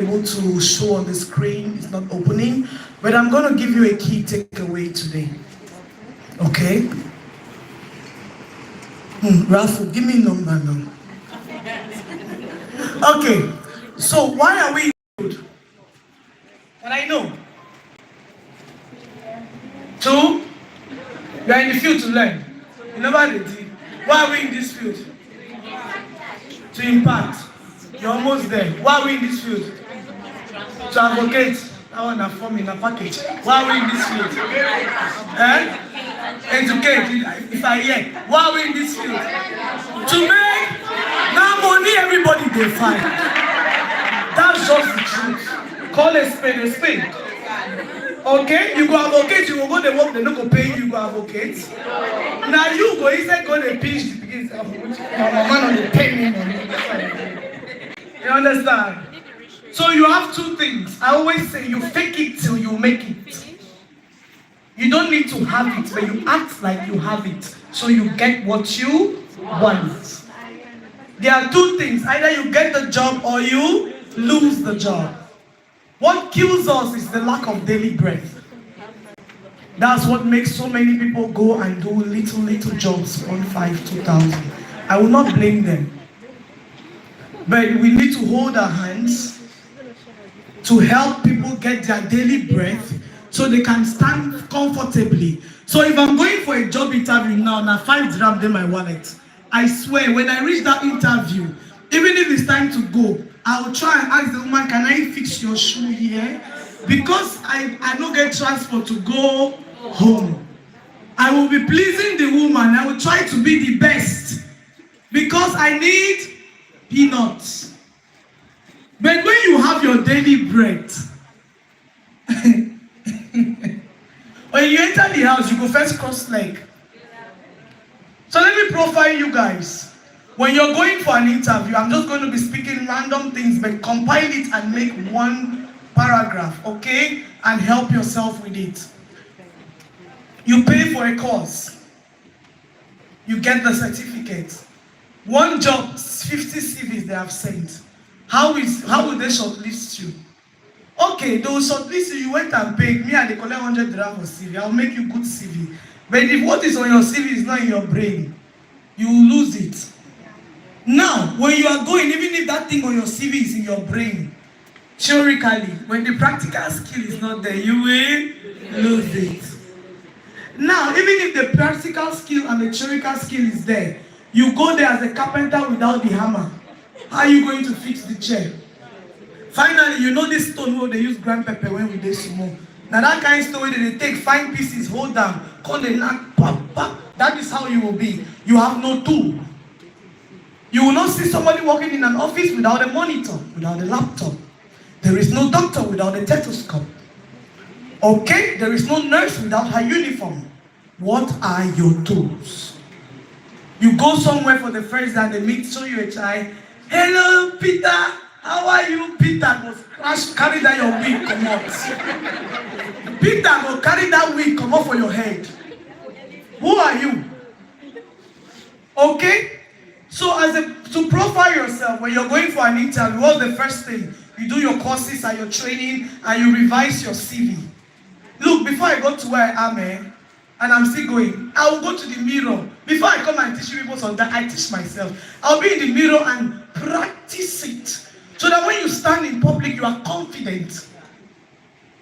able to show on the screen. It's not opening, but I'm going to give you a key takeaway today. Okay? Raffle, give me a number now. Okay, so why are we good? What I know. Two, you are in the field to learn. You never did. Why are we in this field? To impact. You're almost there. Why are we in this field? To advocate. That one are forming a package. Why are we in this field? Educate. If I hear, why are we in this field? To make now money everybody they find. That's just the truth. Call a spade a spade. Okay? You go advocate, you go go the work, they don't go pay you, go advocate. Now you go inside go the pinch the begins of my man on the pay me. You understand? So you have two things. I always say you fake it till you make it. You don't need to have it, but you act like you have it. So you get what you want. There are two things. Either you get the job or you lose the job. What kills us is the lack of daily bread. That's what makes so many people go and do little jobs, 1,500, 2,000. I will not blame them. But we need to hold our hands to help people get their daily bread so they can stand comfortably. So if I'm going for a job interview now 5 dirham in my wallet, I swear when I reach that interview, even if it's time to go, I will try and ask the woman, can I fix your shoe here? Because I don't get transport to go home. I will be pleasing the woman. I will try to be the best because I need peanuts. But when you have your daily bread, when you enter the house, you go first cross leg. So let me profile you guys. When you're going for an interview, I'm just going to be speaking random things, but compile it and make one paragraph, okay? And help yourself with it. You pay for a course. You get the certificate. One job, 50 CVs they have sent. How will they shortlist you? Okay, they will shortlist you. You went and paid. Me and they collect 100 dirham for CV. I'll make you good CV. But if what is on your CV is not in your brain, you will lose it. Now, when you are going, even if that thing on your CV is in your brain, theoretically, when the practical skill is not there, you will lose it. Now, even if the practical skill and the theoretical skill is there, you go there as a carpenter without the hammer. How are you going to fix the chair? Finally, you know this stone where they use ground pepper when we do sumo. Now that kind of stone where they take fine pieces, hold them, call the knock, pop, pop. That is how you will be. You have no tool. You will not see somebody walking in an office without a monitor, without a laptop. There is no doctor without a stethoscope. Okay? There is no nurse without her uniform. What are your tools? You go somewhere for the first time, they meet, show you a child. Hello, Peter. How are you, Peter? Go carry that your wig, come out. Peter, go carry that wig, come out for your head. Who are you? Okay? So to profile yourself, when you're going for an interview, what's the first thing? You do your courses and your training and you revise your CV. Look, before I go to where I am, and I'm still going, I will go to the mirror. Before I come and teach people something, I teach myself. I'll be in the mirror and practice it. So that when you stand in public, you are confident.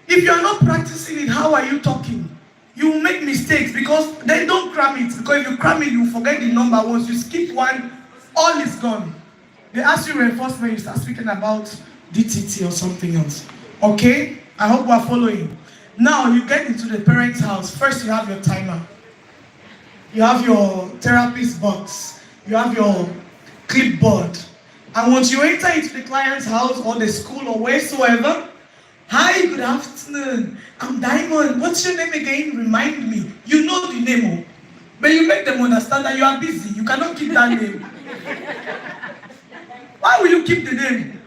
If you are not practicing it, how are you talking? You will make mistakes because they don't cram it. Because if you cram it, you forget the number. Once you skip one, all is gone. They ask you reinforcement, you start speaking about DTT or something else. Okay? I hope we are following. Now you get into the parent's house. First you have your timer. You have your therapist box. You have your clipboard. And once you enter into the client's house or the school or wheresoever, hi, good afternoon. I'm Diamond. What's your name again? Remind me. You know the name, but you make them understand that you are busy. You cannot keep that name. Why will you keep the name?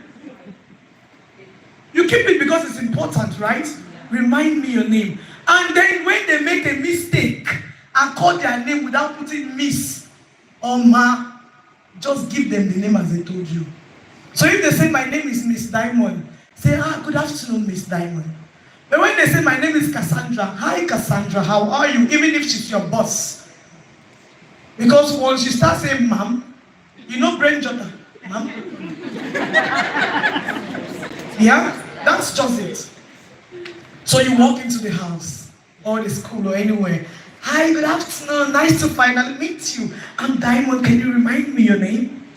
You keep it because it's important, right? Remind me your name. And then when they make a mistake and call their name without putting Miss or Ma, just give them the name as they told you. So if they say my name is Miss Diamond, say, good afternoon, Miss Diamond. But when they say, my name is Cassandra, hi Cassandra, how are you? Even if she's your boss. Because once you start saying, ma'am, you know brain jotter, ma'am. Yeah, that's just it. So you walk into the house, or the school, or anywhere. Hi, good afternoon, nice to finally meet you. I'm Diamond, can you remind me your name?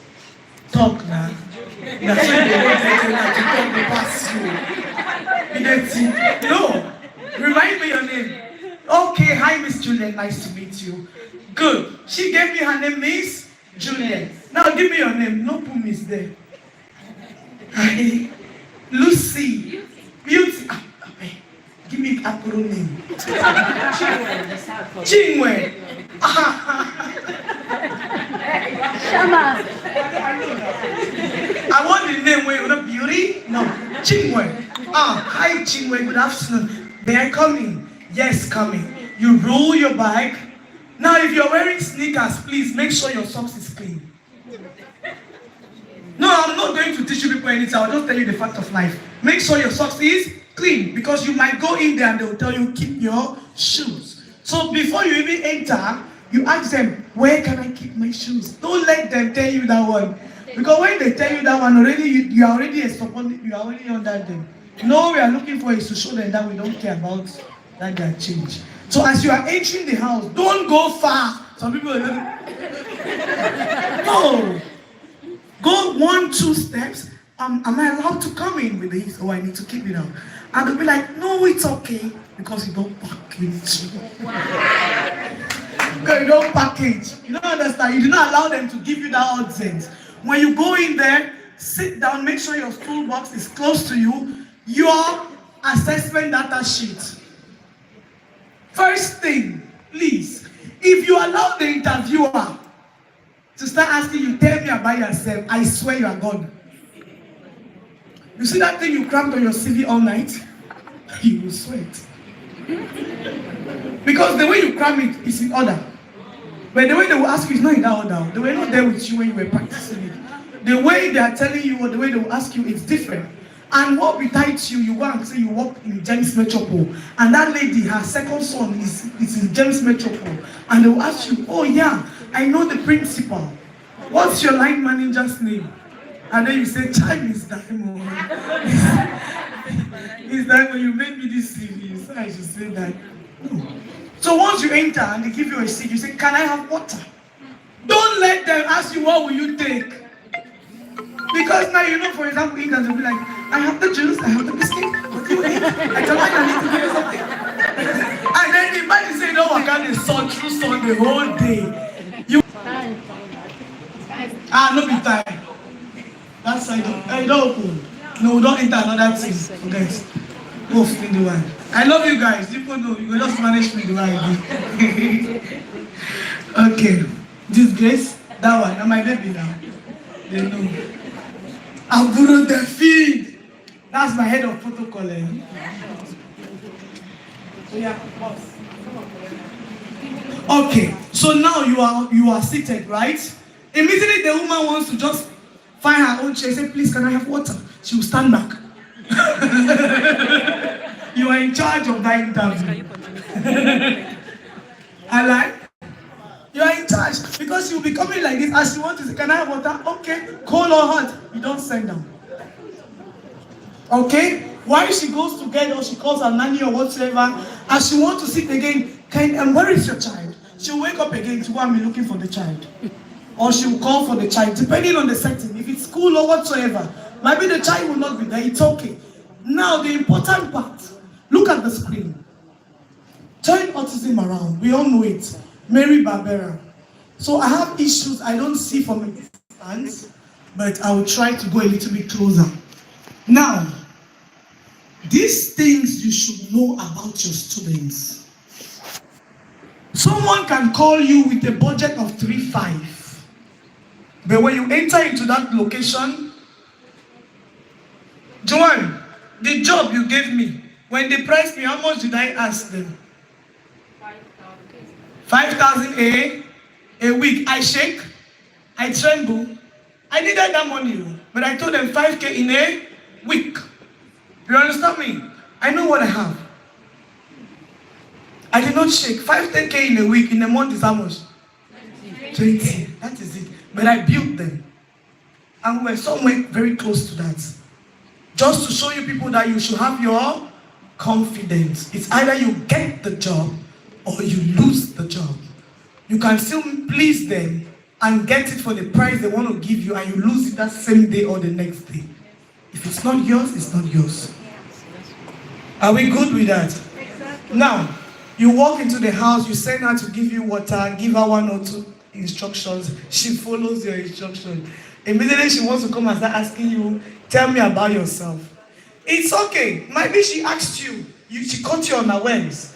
Talk now. That's when they want to talk the past you. No, remind me your name. Okay, hi Miss Juliet, nice to meet you. Good. She gave me her name, Miss Juliet. Now give me your name. No put Miss there. Hi, Lucy. Beauty. Give me a pro name. Chingwe. Shama. I want the name where you're not beauty. No. Chingwe. Hi Chingwe, good afternoon. May I come in? Yes, come in. You roll your bag. Now if you're wearing sneakers, please make sure your socks is clean. No, I'm not going to teach you people anything. I'll just tell you the fact of life. Make sure your socks is clean, because you might go in there and they'll tell you keep your shoes. So before you even enter, you ask them, where can I keep my shoes? Don't let them tell you that one. Because when they tell you that one, already you are already under them. No, we are looking for is to show them that we don't care about that their change. So as you are entering the house, don't go far. Some people are no. Go 1-2 steps. Am I allowed to come in with this, or I need to keep it out? And they'll be like, no, it's okay, because you don't package. Because you don't package. You don't understand. You do not allow them to give you that odd sense. When you go in there, sit down, make sure your toolbox is close to you. Your assessment data sheet. First thing, please, if you allow the interviewer to start asking you, tell me about yourself, I swear you are gone. You see that thing you crammed on your CV all night? You will sweat. Because the way you cram it is in order. But the way they will ask you is not in that order. They were not there with you when you were practicing it. The way they are telling you or the way they will ask you is different. And what besides you, you go and say you work in James Metropole. And that lady, her second son is in James Metropole. And they will ask you, oh yeah, I know the principal. What's your line manager's name? And then you say, time is Diamond. It's Diamond, you made me this CV. So I should say that. No. So once you enter and they give you a seat, you say, can I have water? Don't let them ask you, what will you take? Because now you know, for example, England will be like, I have the juice, I have the biscuit, what do you eat? I tell you I need to give you something. And then the man is saying, no, I can't sun through sun the whole day. You no be time. That side, don't open. No, don't enter another thing. Guys, go fit the one. I love you guys. You know, you will just manage me the way I do. Okay, this Grace, that one, and my baby now. They know. Aburo the feed. That's my head of protocol. So yeah, boss. Okay, so now you are seated, right? Immediately the woman wants to just find her own chair. Say, please, can I have water? She will stand back. You are in charge of that interview. I like. You are in charge because you will be coming like this. As you want to say, can I have water? Okay, cold or hot, you don't send them. Okay? While she goes to get or she calls her nanny or whatsoever, as she wants to sit again, where is your child? She'll wake up again to go and be looking for the child. Or she will call for the child, depending on the setting. If it's school or whatsoever, maybe the child will not be there. It's okay. Now, the important part, look at the screen. Turn autism around. We all know it. Mary Barbera. So I have issues I don't see from a distance, but I will try to go a little bit closer. Now, these things you should know about your students. Someone can call you with a budget of 3.5, but when you enter into that location, Joanne, the job you gave me, when they priced me, how much did I ask them? 5,000 a week. I shake, I tremble. I needed that money, but I told them 5K in a week. that mean? I know what I have. I did not shake. 5-10K in a week, in a month is how much? 20. That is it. But I built them. And we're somewhere very close to that. Just to show you people that you should have your confidence. It's either you get the job or you lose the job. You can still please them and get it for the price they want to give you, and you lose it that same day or the next day. If it's not yours, it's not yours. Are we good with that? Now, you walk into the house, you send her to give you water, give her 1 or 2 instructions. She follows your instructions. Immediately she wants to come and start asking you, tell me about yourself. It's okay. Maybe she asked you, she caught you unawares.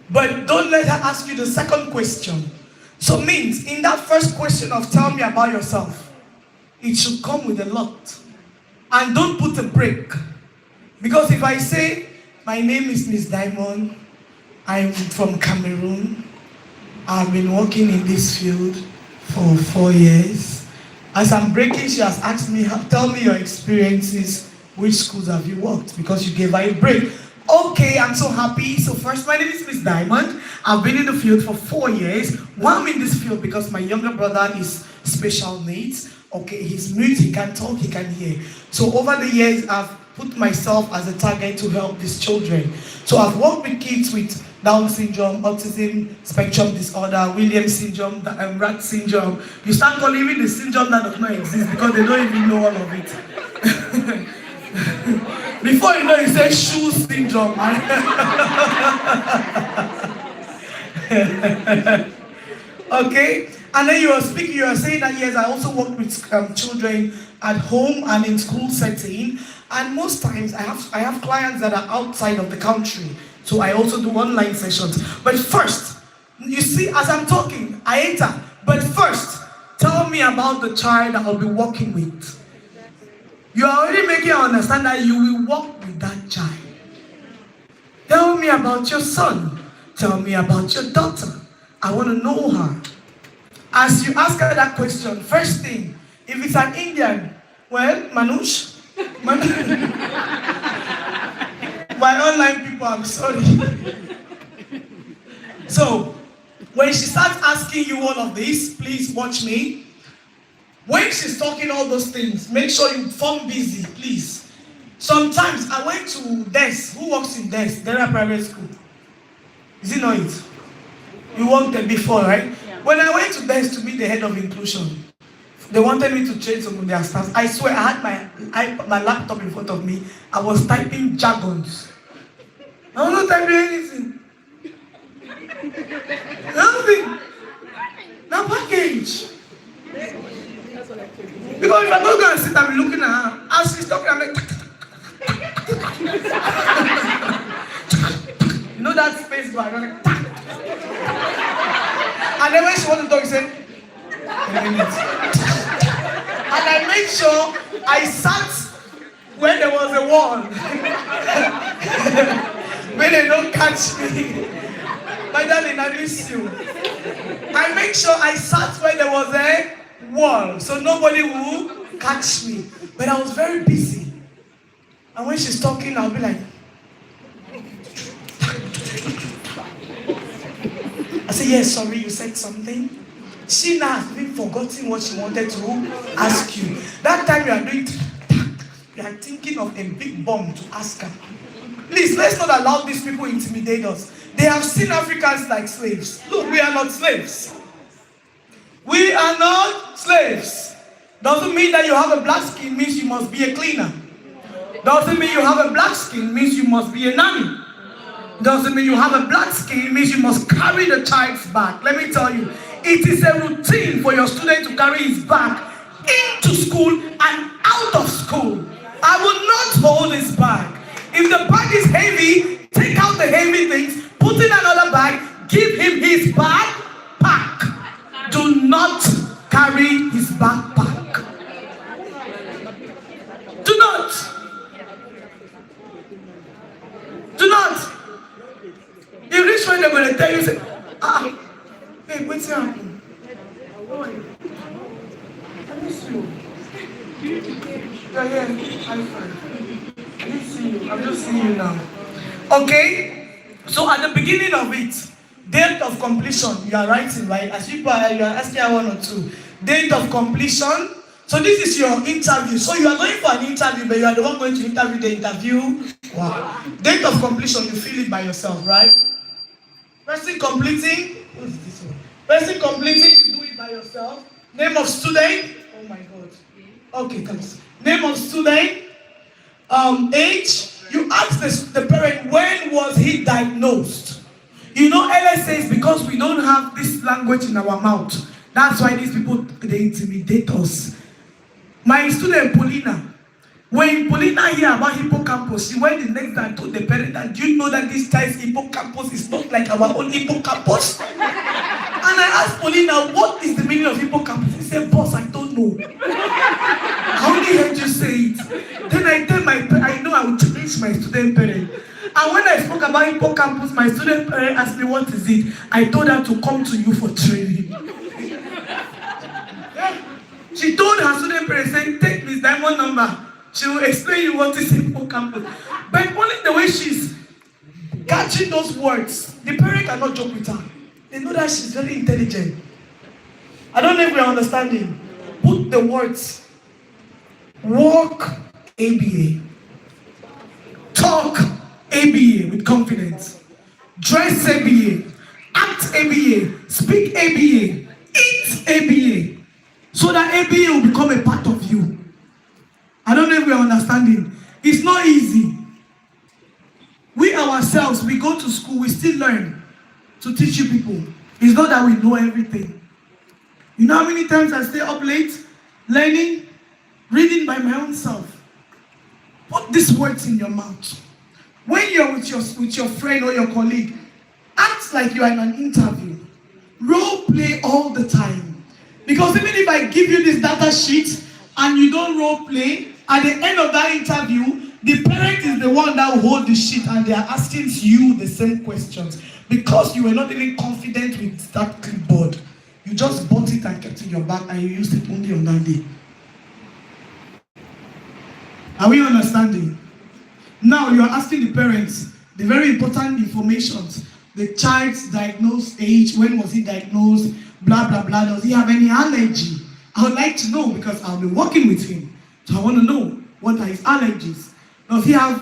But don't let her ask you the second question. So means, in that first question of tell me about yourself, it should come with a lot. And don't put a break. Because if I say, my name is Miss Diamond, I'm from Cameroon, I've been working in this field for 4 years. As I'm breaking, she has asked me, tell me your experiences, which schools have you worked? Because you gave her a break. Okay, I'm so happy. So first, my name is Miss Diamond. I've been in the field for 4 years. Why I'm in this field? Because my younger brother is special needs. Okay, he's mute, he can talk, he can hear. So over the years, I've put myself as a target to help these children. So I've worked with kids with Down syndrome, autism spectrum disorder, Williams syndrome, Rat syndrome. You start calling even the syndrome that does not exist because they don't even know all of it. Before you know, you say shoe syndrome. Okay? And then you are speaking, you are saying that yes, I also work with children at home and in school setting. And most times I have clients that are outside of the country. So I also do online sessions. But first, you see, as I'm talking, I enter. But first, tell me about the child that I'll be working with. You are already making her understand that you will work with that child. Tell me about your son. Tell me about your daughter. I want to know her. As you ask her that question, first thing, if it's an Indian, well, Manush, my online people, I'm sorry. So, when she starts asking you all of this, please watch me. When she's talking all those things, make sure you form busy, please. Sometimes I went to DES. Who works in DES? Dera Private School. Is it not it? You worked there before, right? Yeah. When I went to DES to be the head of inclusion, they wanted me to train some of their staff. I swear, I had my laptop in front of me. I was typing jargons. I was not typing anything. Nothing. Now package. Because if I'm not going to sit and be looking at her, as she's talking, I'm like, you know that space bar? I'm like, and then when she wants to talk, she said, and I made sure I sat where there was a wall. Where they don't catch me. My darling, I miss you. I make sure I sat where there was a wall, so nobody will catch me. But I was very busy. And when she's talking, I'll be like, I say, yes, sorry, you said something. She now has been forgetting what she wanted to ask you. That time you are doing, you are thinking of a big bomb to ask her. Please, let's not allow these people intimidate us. They have seen Africans like slaves. Look, we are not slaves. We are not slaves. Doesn't mean that you have a black skin means you must be a cleaner. Doesn't mean you have a black skin means you must be a nanny. Doesn't mean you have a black skin means you must carry the child's bag. Let me tell you, it is a routine for your student to carry his bag into school and out of school. I will not hold his bag. If the bag is heavy, take out the heavy things, put in another bag, give him his bag, pack. Do not carry his backpack. Do not. Do not. You reach when they're going to tell you, say, hey, what's happening? How are you? I miss you. Yeah, I'm fine. I miss you. I'm just seeing you now. Okay? So at the beginning of it, date of completion, you are writing, right? As people are, you are asking one or two. Date of completion. So this is your interview. So you are going for an interview, but you are the one going to interview the interview. Wow. Date of completion, you fill it by yourself, right? Person completing, what's this one? Person completing, you do it by yourself. Name of student. Oh my God. Okay, comes. Name of student. Age. You ask the parent, when was he diagnosed? You know, LS says because we don't have this language in our mouth. That's why these people, they intimidate us. My student Paulina, when Paulina hear about hippocampus, she went the next day and told the parent that, do you know that this guy's hippocampus is not like our own hippocampus? And I asked Paulina, what is the meaning of hippocampus? He said, boss, I don't know. I only heard you say it. Then I tell my parent, I know I will challenge my student parent. And when I spoke about hippocampus, my student parent asked me, what is it? I told her to come to you for training. She told her student parent, saying, take Miss Diamond number. She will explain you what is hippocampus. But only the way she's catching those words, the parent cannot joke with her. They know that she's very intelligent. I don't know if we are understanding. Put the words. Walk ABA. Talk ABA with confidence. Dress ABA. Act ABA. Speak ABA. Eat ABA. So that ABA will become a part of you. I don't know if we are understanding. It's not easy. We ourselves, we go to school, we still learn to teach you people. It's not that we know everything. You know how many times I stay up late, learning, reading by my own self. Put these words in your mouth. When you're with your friend or your colleague, act like you are in an interview. Role play all the time. Because even if I give you this data sheet and you don't role play, at the end of that interview, the parent is the one that will hold the sheet and they are asking you the same questions. Because you were not even confident with that clipboard. You just bought it and kept it in your bag and you used it only on that day. Are we understanding? Now you are asking the parents the very important information. The child's diagnosed age, when was he diagnosed, blah, blah, blah. Does he have any allergy? I would like to know because I'll be working with him. So I want to know what are his allergies. Does he have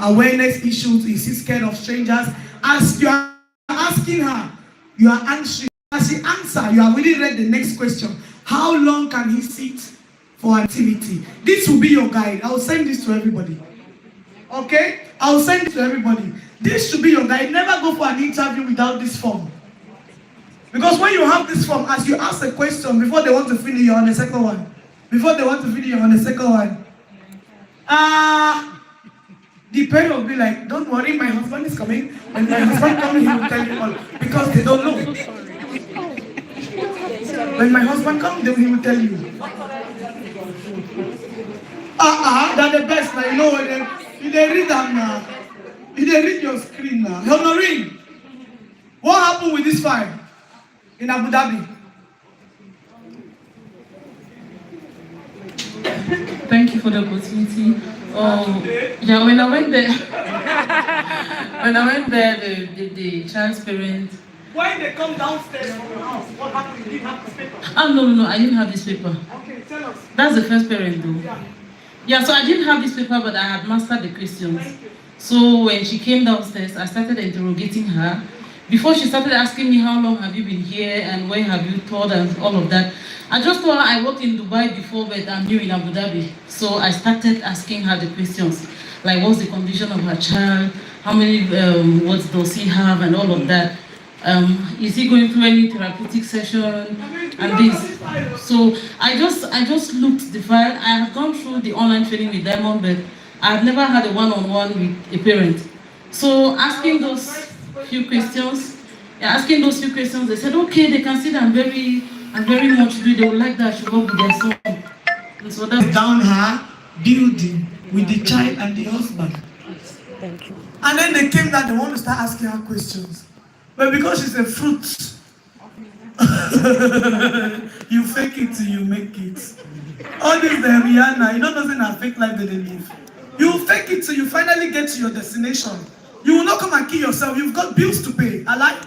awareness issues? Is he scared of strangers? As you are asking her, you are answering. As she answers, you have already read the next question. How long can he sit for activity? This will be your guide. I will send this to everybody. Okay? I will send it to everybody. This should be your guide. Never go for an interview without this form. Because when you have this form, as you ask a question, before they want to finish, you're on the second one. Before they want to finish, you're on the second one. The parent will be like, don't worry, my husband is coming. When my husband comes, he will tell you all. Because they don't know. When my husband comes, he will tell you. They're the best. Now, you know what they read them now. They read your screen now. Honorin, what happened with this file in Abu Dhabi? Thank you for the opportunity. Yeah, when I went there, the child's parent. When they come downstairs from your house, what happened? You didn't have this paper? No, I didn't have this paper. Okay, tell us. That's the first parent though. Yeah, so I didn't have this paper, but I had mastered the questions. So when she came downstairs, I started interrogating her. Before she started asking me how long have you been here and where have you taught and all of that, I just told her I worked in Dubai before, but I'm new in Abu Dhabi. So I started asking her the questions, like what's the condition of her child, how many words does he have and all of that. Is he going through any therapeutic session and this? So I just looked the file. I had gone through the online training with Diamond, but I had never had a one-on-one with a parent. So asking those few questions, they said, okay, they can see that I'm very much do. They would like that I should work with their son. And so that's down her building with the child and the husband. Thank you. And then they came down, they want to start asking her questions. But because she's a fruit, you fake it till you make it. All this the Rihanna, you know, doesn't have fake life that they live. You will fake it till you finally get to your destination. You will not come and kill yourself. You've got bills to pay. I like.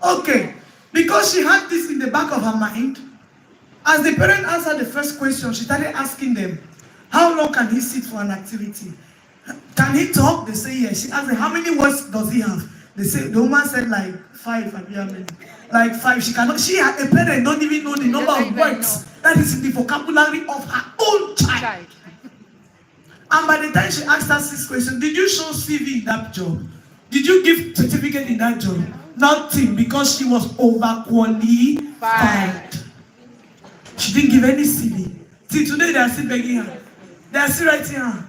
Okay. Because she had this in the back of her mind, as the parent answered the first question, she started asking them, how long can he sit for an activity? Can he talk? They say yes. She asked them, how many words does he have? They say, the woman said like 5. Like 5. She cannot, she had a parent, don't even know the number of words that is in the vocabulary of her own child. And by the time she asked her 6 questions, did you show CV in that job? Did you give certificate in that job? Nothing, because she was overqualified. She didn't give any CV. See, today they are still begging her. They are still writing her.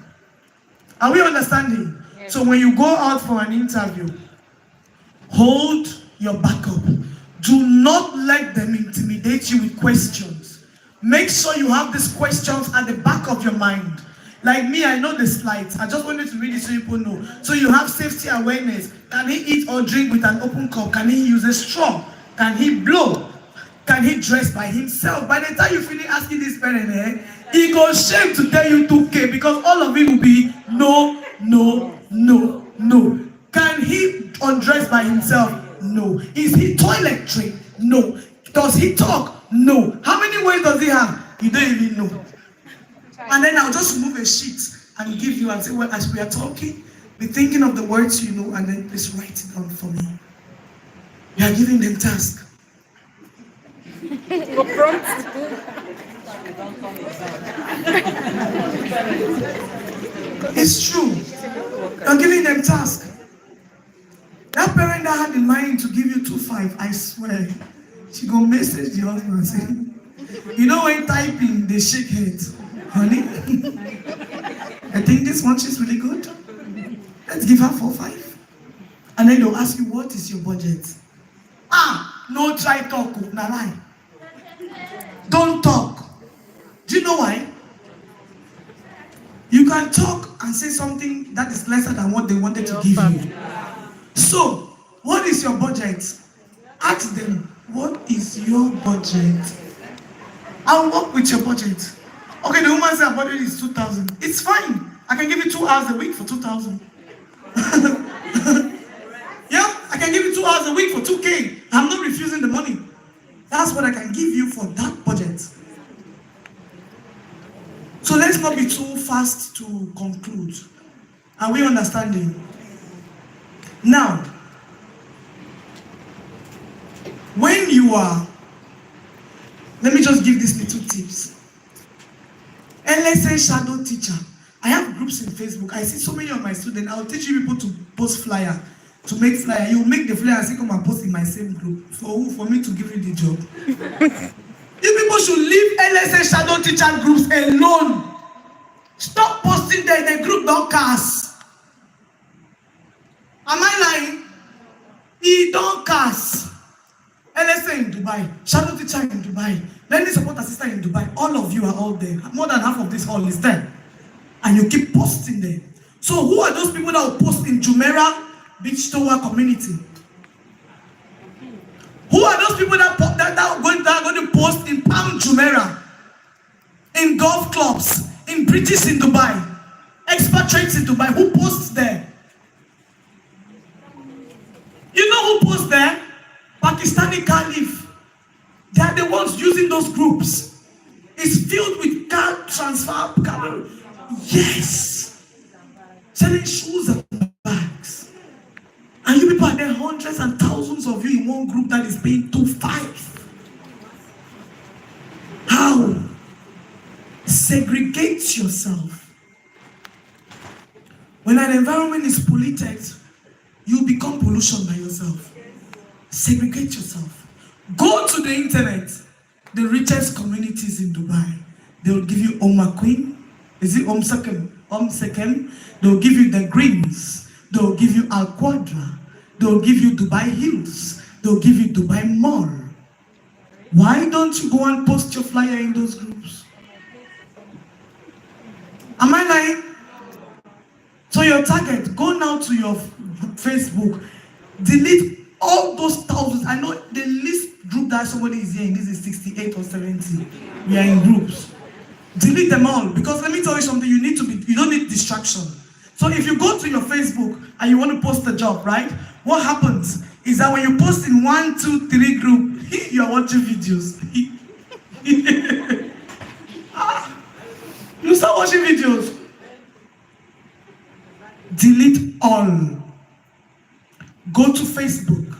Are we understanding? Yes. So when you go out for an interview, hold your backup. Do not let them intimidate you with questions. Make sure you have these questions at the back of your mind. Like me, I know the slides. I just wanted to read it so people know. So you have safety awareness. Can he eat or drink with an open cup? Can he use a straw? Can he blow? Can he dress by himself? By the time you finish asking this parent, he goes shame to tell you 2K, because all of it will be no, no, no, no. Can he undress by himself? No. Is he toilet trained? No. Does he talk? No. How many ways does he have? You don't even know. And then I'll just remove a sheet and give you and say, well, as we are talking, be thinking of the words you know, and then please write it down for me. You are giving them task. It's true. You're giving them task. That parent that had in mind to give you 2.5, I swear, she go message the husband and say, you know when typing, they shake heads. Honey, I think this one is really good. Let's give her 4.5. And then they'll ask you, what is your budget? No try talk, na lie. Don't talk. Do you know why? You can talk and say something that is lesser than what they wanted to give you. So, what is your budget? Ask them, what is your budget? I'll work with your budget. Okay, the woman said her budget is 2,000. It's fine. I can give you 2 hours a week for 2,000. Yeah, I can give you 2 hours a week for 2K. I'm not refusing the money. That's what I can give you for that budget. So let's not be too fast to conclude. Are we understanding? Now, when you are, let me just give these little tips. LSA shadow teacher. I have groups in Facebook. I see so many of my students. I'll teach you people to post flyer, to make flyer. You make the flyer and say, come and post in my same group. For who? For me to give you the job. You people should leave LSA shadow teacher groups alone. Stop posting there in the group, don't cast. Am I lying? He don't cast. LSA in Dubai, shadow teacher in Dubai, learning support assistant in Dubai. All of you are all there. More than half of this hall is there. And you keep posting there. So who are those people that will post in Jumeirah Beach Tower community? Who are those people that are going to post in Palm Jumeirah, in golf clubs, in British in Dubai, expatriates in Dubai? Who posts there? You know who posts there? Pakistani Caliph. They are the ones using those groups. It's filled with car transfer. Yes. Selling shoes and bags. And you people are there, hundreds and thousands of you in one group that is paying 2.5. How? Segregate yourself. When an environment is polluted, you become pollution by yourself. Segregate yourself. Go to the internet. The richest communities in Dubai. They will give you Queen. Is it Sekem? They will give you the Greens. They will give you Al Quadra. They will give you Dubai Hills. They will give you Dubai Mall. Why don't you go and post your flyer in those groups? Am I lying? So your target, go now to your Facebook. Delete all those thousands. I know the least group that somebody is here in, this is 68 or 70. We are in groups. Delete them all, because let me tell you something. You don't need distraction. So if you go to your Facebook and you want to post a job, right? What happens is that when you post in 1, 2, 3 group, you are watching videos. You start watching videos. Delete all. Go to Facebook.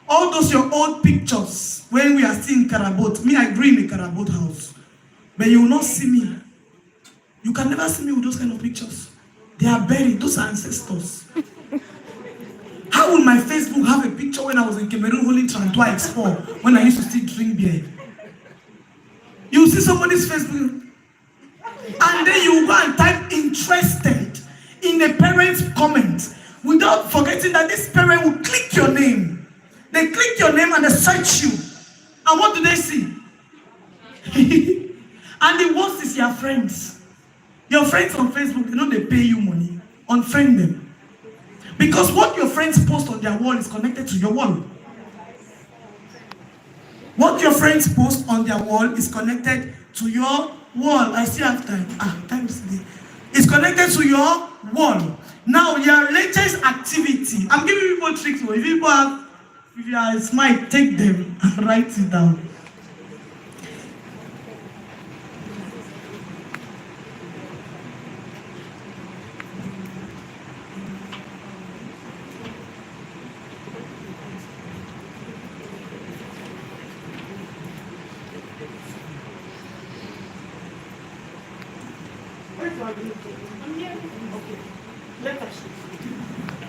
All those your old pictures when we are still in Karabot. Me, I grew in a Karabot house. But you will not see me. You can never see me with those kind of pictures. They are buried. Those are ancestors. How would my Facebook have a picture when I was in Cameroon holding Trantois Expo when I used to still drink beer? You see somebody's Facebook and then you go and type interested in a parent's comment without forgetting that this parent will click your name. They click your name and they search you. And what do they see? And the worst is your friends. Your friends on Facebook, they know they pay you money. Unfriend them. Because what your friends post on their wall is connected to your wall. What your friends post on their wall is connected to your wall. I still have time. Time is today. It's connected to your wall. Now, your latest activity. I'm giving people tricks. If you are smart, take them and write it down.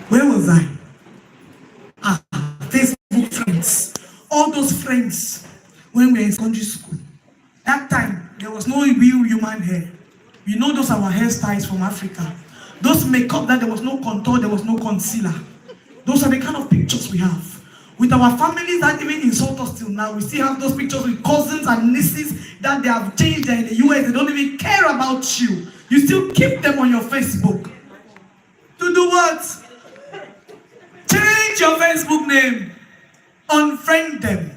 Where was I? Facebook friends. All those friends when we were in secondary school. That time, there was no real human hair. You know those are our hairstyles from Africa. Those makeup that there was no contour, there was no concealer. Those are the kind of pictures we have. With our families that even insult us till now, we still have those pictures with cousins and nieces that they have changed there in the US. They don't even care about you. You still keep them on your Facebook. To do what? Change your Facebook name. Unfriend them.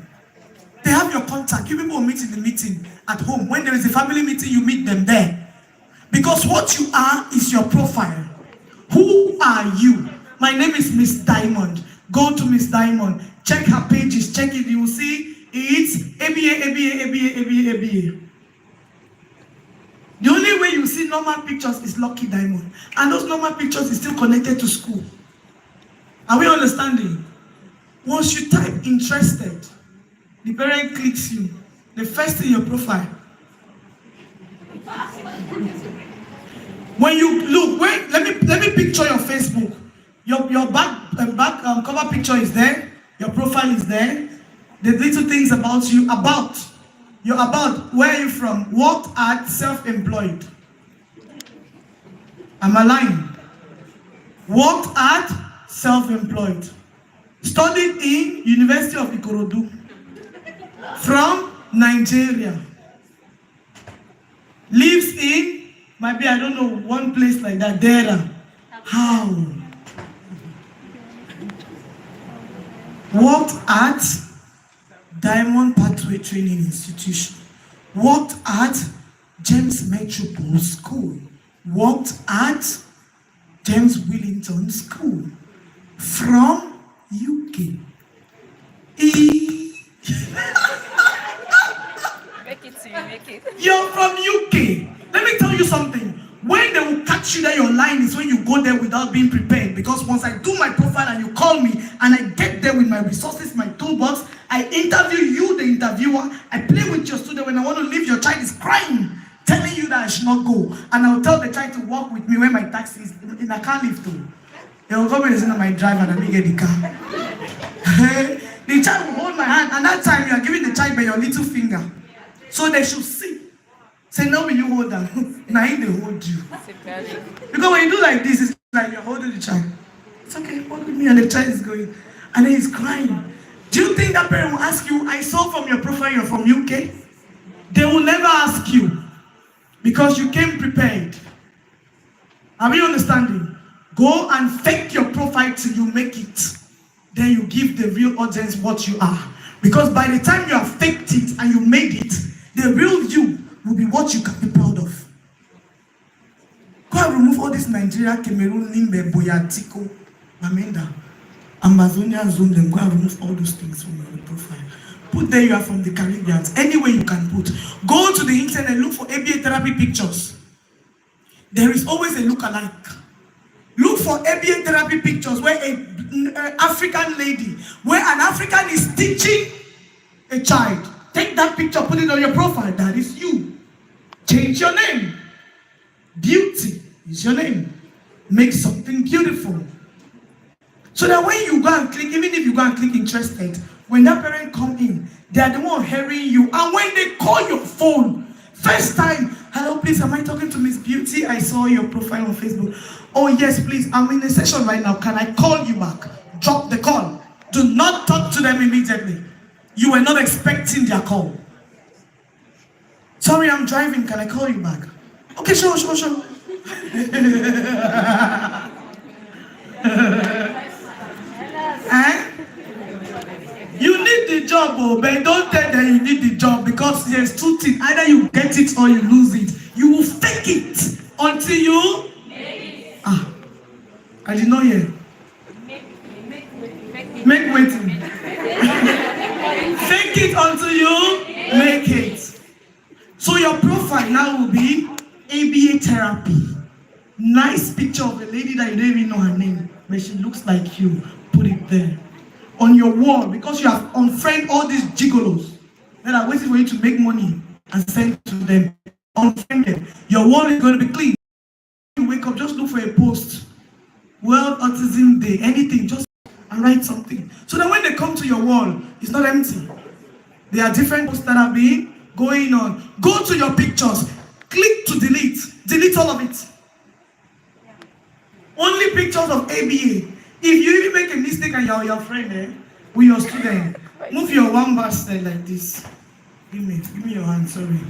They have your contact. You people meet in the meeting at home. When there is a family meeting, you meet them there. Because what you are is your profile. Who are you? My name is Miss Diamond. Go to Miss Diamond. Check her pages. Check it. You will see it's ABA, ABA, ABA, ABA, ABA. The only way you see normal pictures is Lucky Diamond. And those normal pictures is still connected to school. Are we understanding? Once you type interested, the parent clicks you. The first in your profile. When you look, wait, let me picture your Facebook. Your back cover picture is there. Your profile is there. The little things about you, where are you from? Worked at, self-employed. Am I lying? Worked at, self-employed. Studied in University of Ikorodu. From Nigeria. Lives in, maybe I don't know, one place like that, Dera. How? Worked at Diamond Pathway Training Institution. Worked at James Metropole School. Worked at James Wellington School. From UK. Make it. You're from UK. Let me tell you something. When they will catch you that your line is when you go there without being prepared. Because once I do my profile and you call me and I get there with my resources, my toolbox, I interview you, the interviewer. I play with your student. When I want to leave, your child is crying, telling you that I should not go. And I'll tell the child to walk with me when my taxi is in a car lift too. They will come and say, my driver and I get the car. The child will hold my hand, and that time you are giving the child by your little finger. So they should see. Say, no, will you hold them? Now they hold you. Because when you do like this, it's like you're holding the child. It's okay, hold with me, and the child is going. And then he's crying. Do you think that parent will ask you, I saw from your profile you're from UK? They will never ask you. Because you came prepared. Are we understanding? Go and fake your profile till you make it. Then you give the real audience what you are. Because by the time you have faked it and you made it, the real you will be what you can be proud of. and remove all this Nigeria, Cameroon, Limbe, Boya, Tiko, Mamenda, Amazonia zone, then go and remove all those things from your profile. Put there you are from the Caribbean. Anywhere you can put. Go to the internet and look for ABA therapy pictures. There is always a look-alike. Look for ABA therapy pictures where an African lady, where an African is teaching a child. Take that picture, put it on your profile. That is you. Change your name. Beauty is your name. Make something beautiful. So that when you go and click, even if you go and click interested, when that parent come in, they are the one hearing you. And when they call your phone, first time, hello, please, am I talking to Miss Beauty? I saw your profile on Facebook. Oh, yes, please, I'm in a session right now. Can I call you back? Drop the call. Do not talk to them immediately. You were not expecting their call. Sorry, I'm driving. Can I call you back? Okay, sure. You need the job, oh, but don't tell them you need the job because there's two things. Either you get it or you lose it. You will fake it until you make it. I did not hear. Make waiting. Fake it until you make it. So your profile now will be ABA therapy. Nice picture of a lady that you don't even know her name, but she looks like you. Put it there. On your wall, because you have unfriended all these gigolos that are waiting for you to make money and send to them. Unfriend them. Your wall is going to be clean. You wake up, just look for a post. World Autism Day, anything, just and write something. So that when they come to your wall, it's not empty. There are different posts that have been going on. Go to your pictures. Click to delete. Delete all of it. Only pictures of ABA. If you even make a mistake and you're your friend with your student, move your one bracelet like this. Give me your hand, sorry.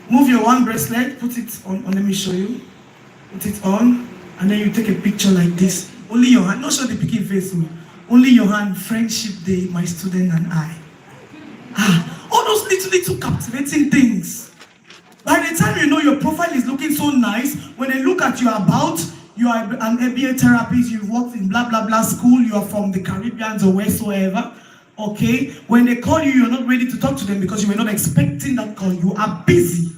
Move your one bracelet, put it on, let me show you. Put it on, and then you take a picture like this. Only your hand, not show the picking face. Only your hand, Friendship Day, my student and I. All those little captivating things. By the time you know your profile is looking so nice, when they look at your about, you are an ABA therapist, you've worked in blah, blah, blah school, you are from the Caribbean or wheresoever, okay? When they call you, you're not ready to talk to them because you were not expecting that call. You are busy.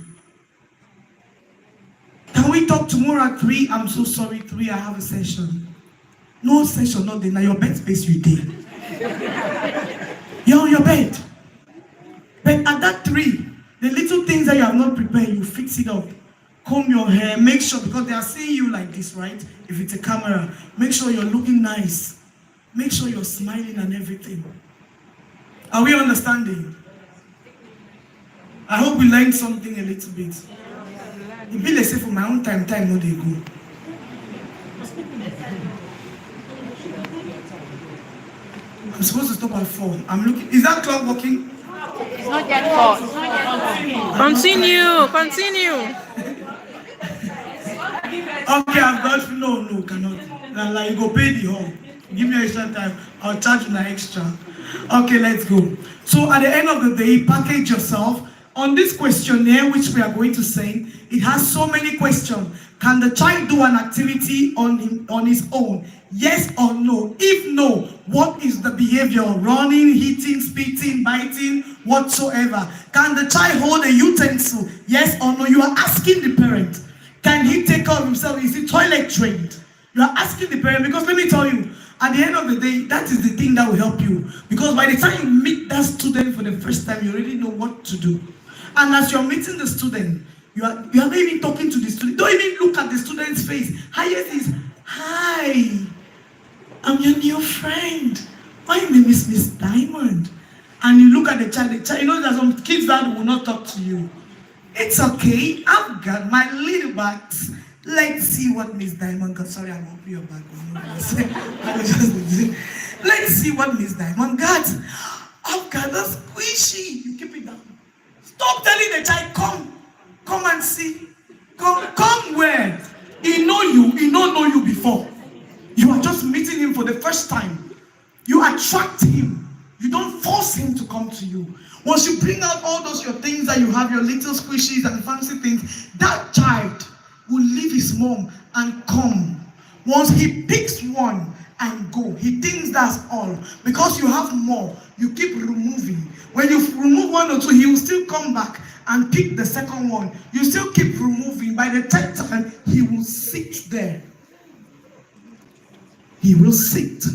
Can we talk tomorrow at 3? I'm so sorry, 3, I have a session. No session, not day. Now your bed space you did. You're on your bed. But at that 3, the little things that you have not prepared, you fix it up. Comb your hair, make sure, because they are seeing you like this, right? If it's a camera, make sure you're looking nice. Make sure you're smiling and everything. Are we understanding? I hope we learned something a little bit. It be let's say for my own time no they go. I'm supposed to stop at 4. I'm looking. Is that clock working? It's not yet 4. Continue. Okay, I've got no, cannot. Now, like, you go pay the hall. Give me extra time. I'll charge you an extra. Okay, let's go. So at the end of the day, package yourself. On this questionnaire, which we are going to send, it has so many questions. Can the child do an activity on his own? Yes or no? If no, what is the behavior? Running, hitting, spitting, biting, whatsoever. Can the child hold a utensil? Yes or no? You are asking the parent. Can he take care of himself? Is he toilet trained? You are asking the parent, because let me tell you, at the end of the day, that is the thing that will help you. Because by the time you meet that student for the first time, you already know what to do. And as you're meeting the student, you are not even talking to the student. Don't even look at the student's face. Highest is, hi, I'm your new friend. My name is Miss Diamond. And you look at the child, you know there's some kids that will not talk to you. It's okay, I've got my little bags. Let's see what Miss Diamond got. Sorry, I won't be your bag. Let's see what Miss Diamond got. I've got a squishy. You keep it down. Stop telling the child, come and see. Come where? He know you, he don't know you before. You are just meeting him for the first time. You attract him. You don't force him to come to you. Once you bring out all those your things that you have, your little squishies and fancy things, that child will leave his mom and come. Once he picks one and go, he thinks that's all. Because you have more, you keep removing. When you remove one or two, he will still come back and pick the second one. You still keep removing. By the third time, he will sit there. He will sit.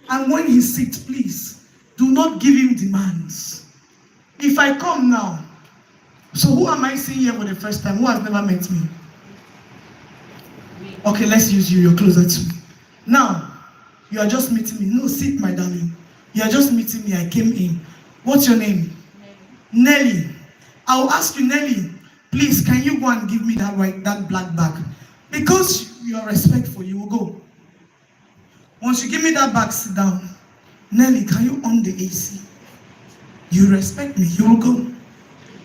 And when he sits, please, do not give him demands. If I come now, so who am I seeing here for the first time? Who has never met me? Okay, let's use you. You're closer to me. Now, you are just meeting me. No, sit, my darling. You are just meeting me. I came in. What's your name? Nelly. I will ask you, Nelly, please, can you go and give me that black bag? Because you are respectful, you will go. Once you give me that bag, sit down. Nelly, can you on the AC? You respect me, you will go.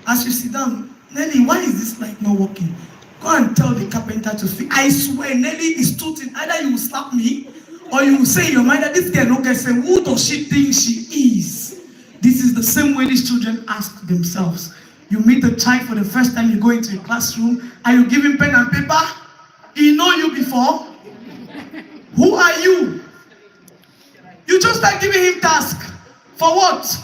As you sit down, Nelly, why is this light not working? Go and tell the carpenter to fix. I swear, Nelly is tooting. Either you will slap me, or you will say in your mind that this girl no get say, who does she think she is? This is the same way these children ask themselves. You meet a child for the first time, you go into a classroom, and you give him pen and paper. He know you before. Who are you? You just start giving him task. For what?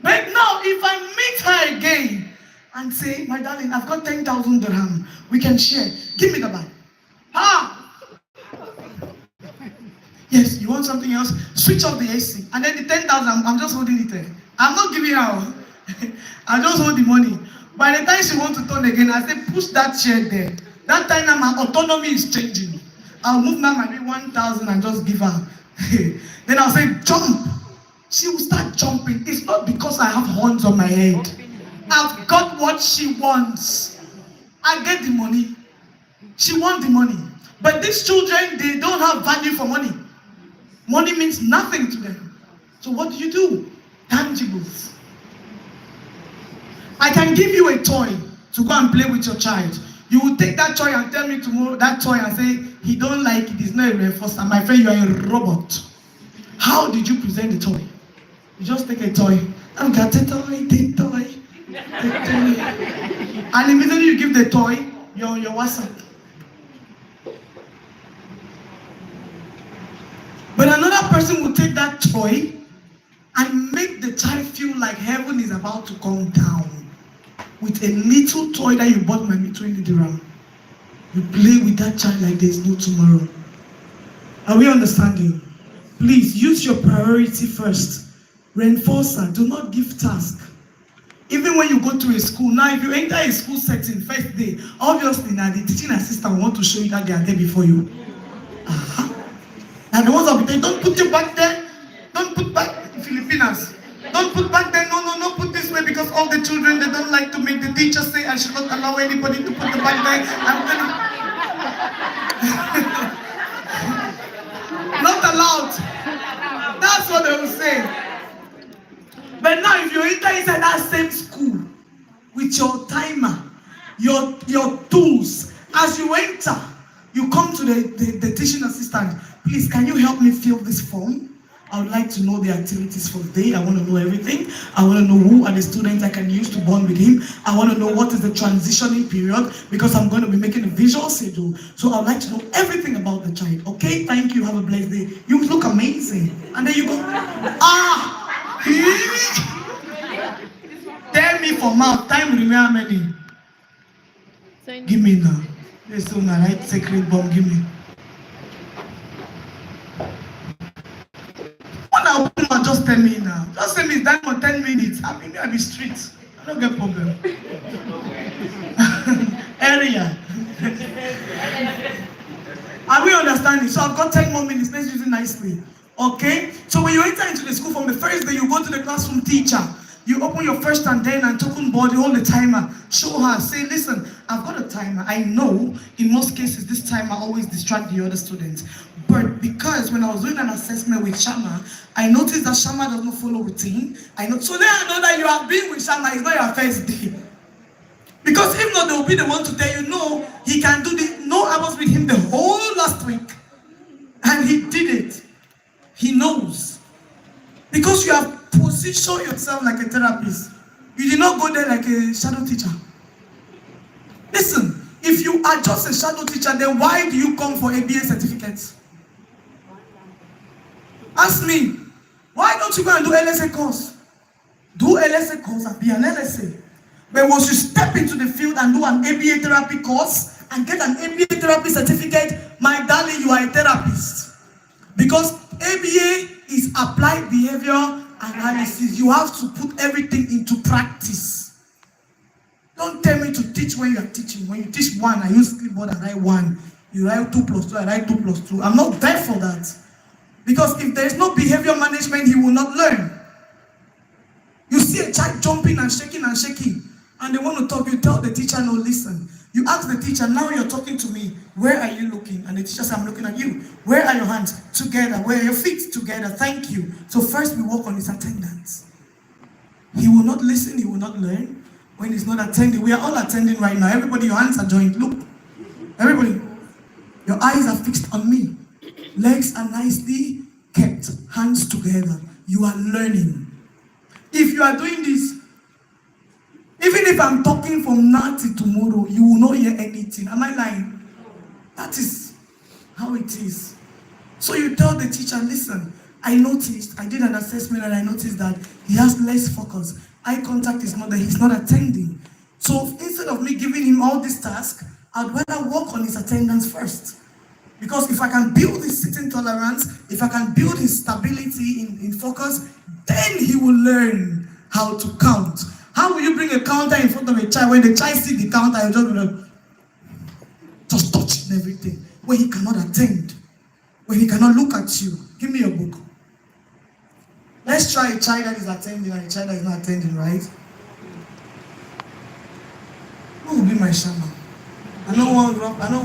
But now, if I meet her again and say, my darling, I've got 10,000 dirham. We can share. Give me the bag. Yes, you want something else? Switch off the AC. And then the 10,000, I'm just holding it there. I'm not giving her. I just hold the money. By the time she wants to turn again, I say, push that chair there. That time now my autonomy is changing. I'll move now maybe 1,000 and just give her. Then I'll say, jump. She will start jumping. It's not because I have horns on my head. I've got what she wants. I get the money. She wants the money. But these children, they don't have value for money. Money means nothing to them. So what do? Tangibles. I can give you a toy to go and play with your child. You will take that toy and tell me tomorrow that toy and say, he don't like it, it's not a reinforcer. My friend, you are a robot. How did you present the toy? You just take a toy. I've got a toy, the toy. And immediately you give the toy, you're on your WhatsApp. But another person will take that toy and make the child feel like heaven is about to come down. With a little toy that you bought my 20 dirham. You play with that child like there's no tomorrow. Are we understanding? Please use your priority first. Reinforcer, do not give task. Even when you go to a school, now if you enter a school setting first day, obviously now the teaching assistant want to show you that they are there before you. And the ones that will say, don't put your back there, don't put back Filipinas. Don't put back there, no, put this way, because all the children, they don't like to make the teacher say, I should not allow anybody to put the back there. Not allowed. That's what they will say. But now if you enter inside that same school with your timer, your tools, as you enter, you come to the teaching assistant. Please, can you help me fill this form? I would like to know the activities for the day. I want to know everything. I want to know who are the students I can use to bond with him. I want to know what is the transitioning period, because I'm going to be making a visual schedule. So I would like to know everything about the child. Okay, thank you. Have a blessed day. You look amazing. And then you go, tell me for mouth. Time remain how many? Give me now. This is not right. Sacred bomb. Give me. Just tell me now. Just tell me that for 10 minutes. I mean, I'll be street. I don't get problem. Area. Are we understanding? So I've got 10 more minutes. Let's use it nicely. Okay? So when you enter into the school from the first day, you go to the classroom teacher. You open your first and then and token board, hold the timer. Show her. Say, listen, I've got a timer. I know in most cases this timer always distracts the other students. But because when I was doing an assessment with Shama, I noticed that Shama does not follow routine. So then I know that you have been with Shama, it's not your first day. Because if not, they will be the one to tell you, no, he can do this. No, I was with him the whole last week. And he did it. He knows. Because you have positioned yourself like a therapist. You did not go there like a shadow teacher. Listen, if you are just a shadow teacher, then why do you come for ABA certificates? Ask me, why don't you go and do LSA course? Do LSA course and be an LSA. But once you step into the field and do an ABA therapy course and get an ABA therapy certificate, my darling, you are a therapist. Because ABA is applied behavior analysis. You have to put everything into practice. Don't tell me to teach when you are teaching. When you teach one, I use clipboard and write 1. You write 2 plus 2, I write 2 plus 2. I'm not there for that. Because if there is no behavior management, he will not learn. You see a child jumping and shaking, and they want to talk, you tell the teacher, no, listen. You ask the teacher, now you're talking to me, where are you looking? And the teacher says, I'm looking at you. Where are your hands? Together. Where are your feet? Together. Thank you. So first we work on his attendance. He will not listen, he will not learn when he's not attending. We are all attending right now. Everybody, your hands are joined. Look. Everybody, your eyes are fixed on me. Legs are nicely kept. Hands together. You are learning. If you are doing this, even if I'm talking from now till tomorrow, you will not hear anything. Am I lying? That is how it is. So you tell the teacher, listen, I did an assessment and I noticed that he has less focus. Eye contact is not there, he's not attending. So instead of me giving him all this task, I'd rather work on his attendance first. Because if I can build his sitting tolerance, if I can build his stability in focus, then he will learn how to count. How will you bring a counter in front of a child when the child sees the counter, you're just touching everything, when he cannot attend, when he cannot look at you? Give me your book. Let's try a child that is attending and a child that is not attending, right? Who will be my shaman? I don't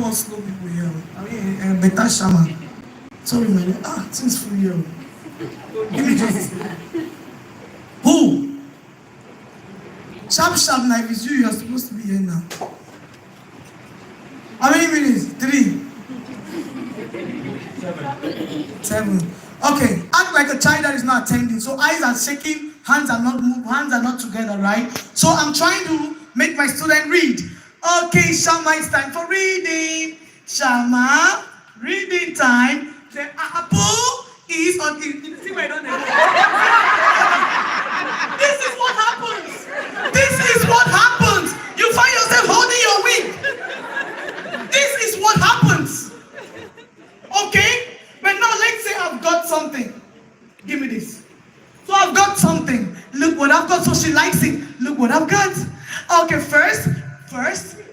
want slow people here. I mean, a better shaman. Sorry, my dear. Things for you. Give me just. Who? Sharp, now, if it's you are supposed to be here now. How many minutes? 3? 7. Okay, act like a child that is not attending. So eyes are shaking, hands are not moving, hands are not together, right? So I'm trying to make my student read. Okay, Shama, it's time for reading. Shama, reading time. The apple is on. See where I don't know. This is what happens. This is what happens. You find yourself holding your wig. This is what happens. Okay? But now let's say I've got something. Give me this. So I've got something. Look what I've got. So she likes it. Look what I've got. Okay, first,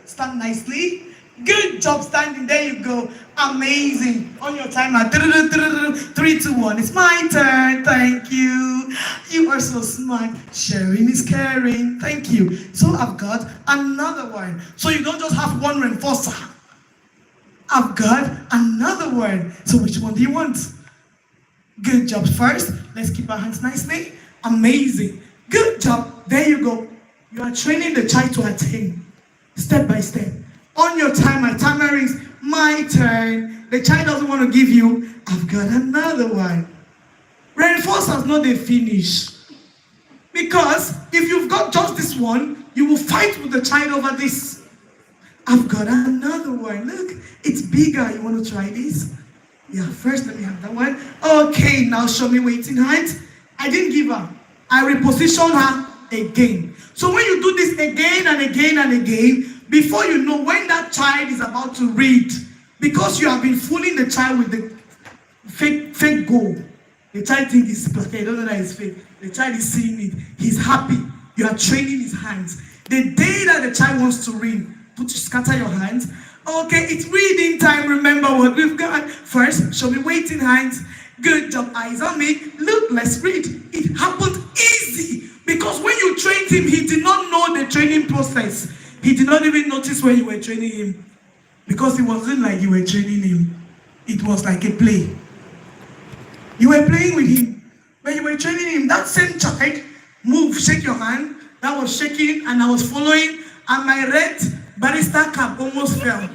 stand nicely. Good job standing. There you go. Amazing. On your timer. 3, 2, 1. It's my turn. Thank you. You are so smart. Sharing is caring. Thank you. So I've got another one. So you don't just have one reinforcer. I've got another one. So which one do you want? Good job. First, let's keep our hands nicely. Amazing. Good job. There you go. You are training the child to attend. Step by step. On your timer. Timer is my turn. The child doesn't want to give you. I've got another one. Reinforcers not the finish. Because if you've got just this one, you will fight with the child over this. I've got another one. Look, it's bigger. You want to try this? Yeah, first let me have that one. Okay, now show me waiting hands. I didn't give her. I reposition her again. So when you do this again and again and again, before you know when that child is about to read, because you have been fooling the child with the fake goal, the child thinks it's okay, don't know that it's fake. The child is seeing it. He's happy. You are training his hands. The day that the child wants to read, scatter your hands. Okay, it's reading time. Remember what we've got. First, show me waiting hands. Good job. Eyes on me. Look, let's read. It happened easy. Because when you trained him, he did not know the training process. He did not even notice when you were training him. Because it wasn't like you were training him. It was like a play. You were playing with him. When you were training him, that same child, move, shake your hand. That was shaking and I was following. And my red barista cap almost fell.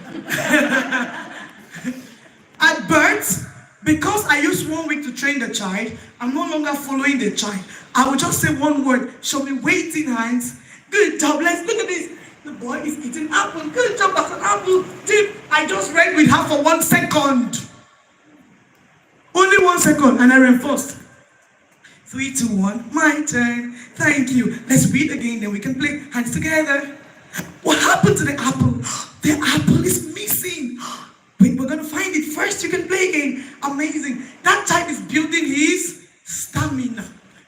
At birth, because I used 1 week to train the child, I'm no longer following the child. I will just say one word. Show me waiting hands. Good job. Let's look at this. The boy is eating apple. Good job, as an apple. Deep. I just read with her for 1 second. Only 1 second, and I reinforced. 3, 2, 1. My turn. Thank you. Let's read again, then we can play hands together. What happened to the apple? The apple is missing. Wait, we're gonna find it first. You can play again. Amazing. That child is building his stamina.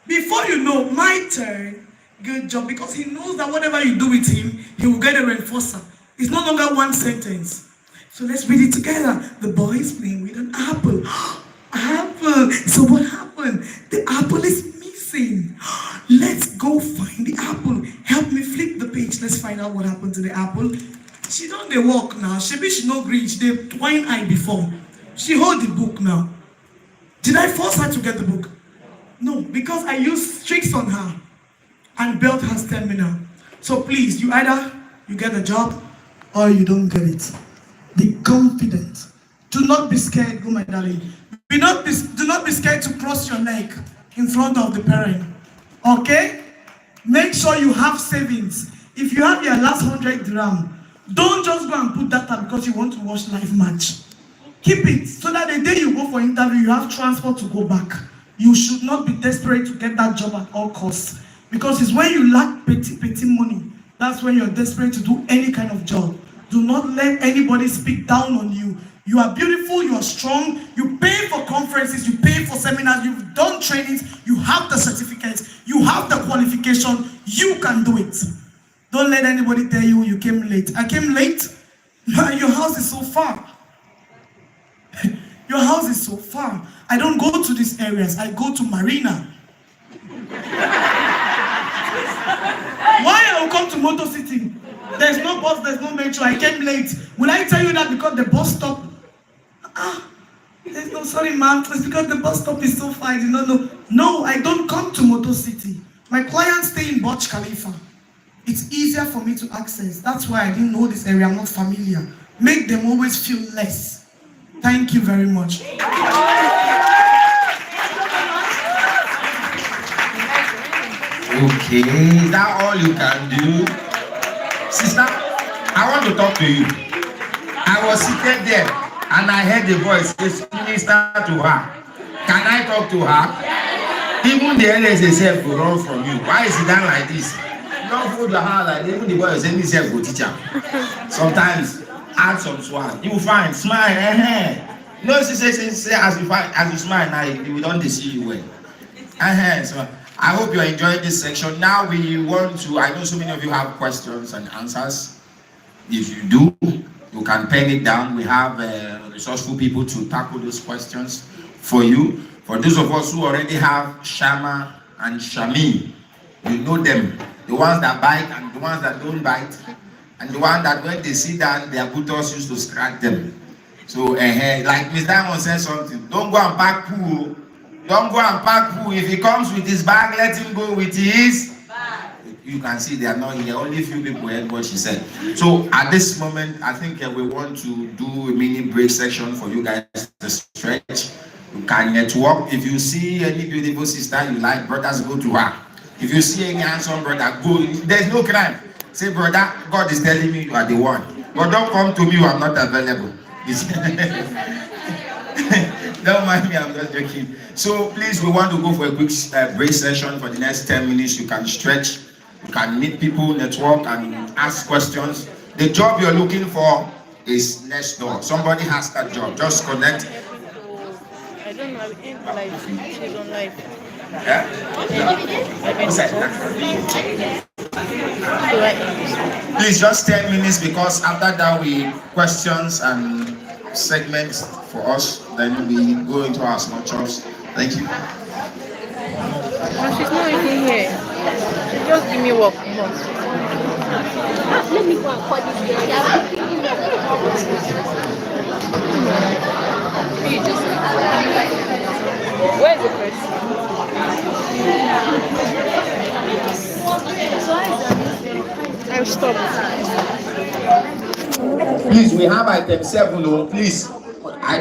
Before you know, my turn. Good job, because he knows that whatever you do with him, he will get a reinforcer. It's no longer 1 sentence. So let's read it together. The boy is playing with an apple. Apple. So what happened? The apple is missing. Let's go find the apple. Help me flip the page. Let's find out what happened to the apple. She don't dey walk now. She no green. She dey twine eye before. She hold the book now. Did I force her to get the book? No, because I used tricks on her and built her stamina. So please, you either you get a job or you don't get it. Be confident. Do not be scared, oh my darling. Do not be scared to cross your leg in front of the parent. Okay? Make sure you have savings. If you have your last 100 dirham, don't just go and put that up because you want to watch live match. Keep it so that the day you go for interview, you have transport to go back. You should not be desperate to get that job at all costs. Because it's when you lack petty money, that's when you're desperate to do any kind of job. Do not let anybody speak down on you. You are beautiful, you are strong, you pay for conferences, you pay for seminars, you've done trainings, you have the certificates, you have the qualification, you can do it. Don't let anybody tell you you came late. I came late? Your house is so far. Your house is so far. I don't go to these areas, I go to Marina. Why I will come to Motor City? There's no bus, there's no metro, I came late. Will I tell you that because the bus stop? There's no, sorry ma'am, it's because the bus stop is so far, I did not know. No, I don't come to Motor City. My clients stay in Burj Khalifa. It's easier for me to access. That's why I didn't know this area, I'm not familiar. Make them always feel less. Thank you very much. Okay, is that all you can do? Sister, I want to talk to you. I was seated there and I heard the voice, just minister to her. Can I talk to her? Even the LSA self will run from you. Why is it done like this? Don't hold your hand like even the boy saying himself go teach her. Sometimes add some swag. You will find smile. No, she says as you smile now, we don't see you well. So I hope you are enjoying this section. Now we want to, I know so many of you have questions and answers. If you do, you can pen it down. We have resourceful people to tackle those questions for you. For those of us who already have Shama and Shami, you know them. The ones that bite and the ones that don't bite. And the one that when they sit down, their buttocks used to scratch them. So, like Miss Diamond said something, don't go and pack poo. Don't go and pack poo. If he comes with his bag, let him go with his bag. You can see they are not here. Only few people heard what she said. So at this moment, I think we want to do a mini break section for you guys to stretch. You can network. If you see any beautiful sister you like, brothers, go to her. If you see any handsome brother, go. There's no crime. Say, brother, God is telling me you are the one. But don't come to me, you are not available. Don't mind me, I'm just joking. So please, we want to go for a quick break session for the next 10 minutes. You can stretch, you can meet people, network, and ask questions. The job you're looking for is next door. Somebody has that job. Just connect. I don't know, I'm live. She's on live. Yeah? Please, just 10 minutes because after that we questions and segments for us, then we go into our small chops. Thank you. No, she's not even here. She just give me work. Let me go and call this girl. Where's the person? I'll stop. Please, we have item 7. Oh, please.